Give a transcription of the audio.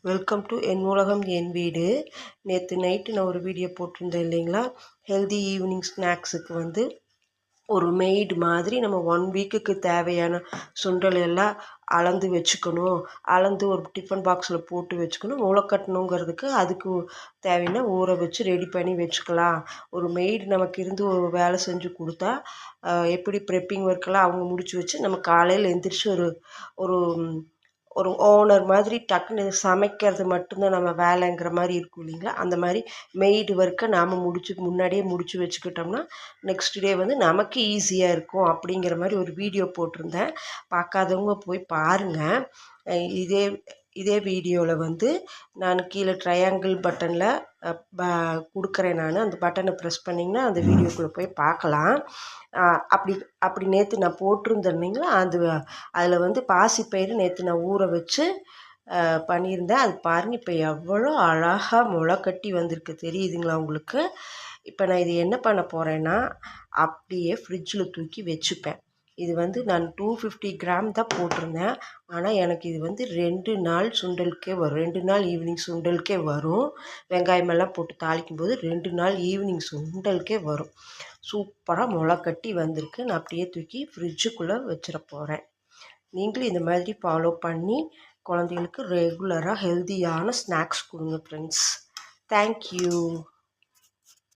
Welcome to என் உலகம் என் வீடு. நேற்று நைட்டு நான் ஒரு வீடியோ போட்டிருந்தேன் இல்லைங்களா? ஹெல்தி ஈவினிங் ஸ்நாக்ஸுக்கு ஒரு மெய்டு மாதிரி நம்ம 1 வீக்குக்கு தேவையான சுண்டல் எல்லாம் அளந்து வச்சுக்கணும். அளந்து ஒரு டிஃபன் பாக்ஸில் போட்டு வச்சுக்கணும். முளைக்கட்டணுங்கிறதுக்கு அதுக்கு தேவையான ஊற வச்சு ரெடி பண்ணி வச்சுக்கலாம். ஒரு மெய்டு நமக்கு இருந்து ஒரு வேலை செஞ்சு கொடுத்தா எப்படி ப்ரெப்பிங் ஒர்க்கெல்லாம் அவங்க முடிச்சு வச்சு நம்ம காலையில் எழுந்திரிச்சு ஒரு ஒரு ஒரு ஓனர் மாதிரி டக்குன்னு சமைக்கிறது மட்டும்தான் நம்ம வேலைங்கிற மாதிரி இருக்கும் இல்லைங்களா? அந்த மாதிரி மெய்டு ஒர்க்கை நாம் முன்னாடியே முடித்து வச்சுக்கிட்டோம்னா நெக்ஸ்ட் டே நமக்கு ஈஸியாக இருக்கும் அப்படிங்கிற மாதிரி ஒரு வீடியோ போட்டிருந்தேன். பார்க்காதவங்க போய் பாருங்கள். இதே இதே வீடியோவில் நான் கீழே ட்ரையாங்கிள் பட்டனில் கொடுக்குறேன். நான் அந்த பட்டனை ப்ரெஸ் பண்ணிங்கன்னா அந்த வீடியோக்குள்ளே போய் பார்க்கலாம். அப்படி அப்படி நேற்று நான் போட்டிருந்தேன்னிங்களா, அதில் பாசிப்பயிறு நேற்று நான் ஊற வச்சு பண்ணியிருந்தேன். அது பாருங்கள், இப்போ எவ்வளோ அழகாக முளை கட்டி வந்திருக்கு தெரியுதுங்களா உங்களுக்கு? இப்போ நான் இது என்ன பண்ண போகிறேன்னா, அப்படியே ஃப்ரிட்ஜில் தூக்கி வச்சுப்பேன். இது நான் 250 கிராம் தான் போட்டிருந்தேன். ஆனால் எனக்கு இது 2 நாள் சுண்டலுக்கே வரும். 2 நாள் ஈவினிங் சுண்டலுக்கே வரும். வெங்காயமெல்லாம் போட்டு தாளிக்கும்போது 2 நாள் ஈவினிங் சுண்டலுக்கே வரும். சூப்பராக முளை கட்டி வந்திருக்கு. நான் அப்படியே தூக்கி ஃப்ரிட்ஜுக்குள்ளே வச்சிட போகிறேன். நீங்களும் இந்த மாதிரி ஃபாலோ பண்ணி குழந்தைகளுக்கு ரெகுலராக ஹெல்த்தியான ஸ்நாக்ஸ் கொடுங்க ஃப்ரெண்ட்ஸ். தேங்க்யூ.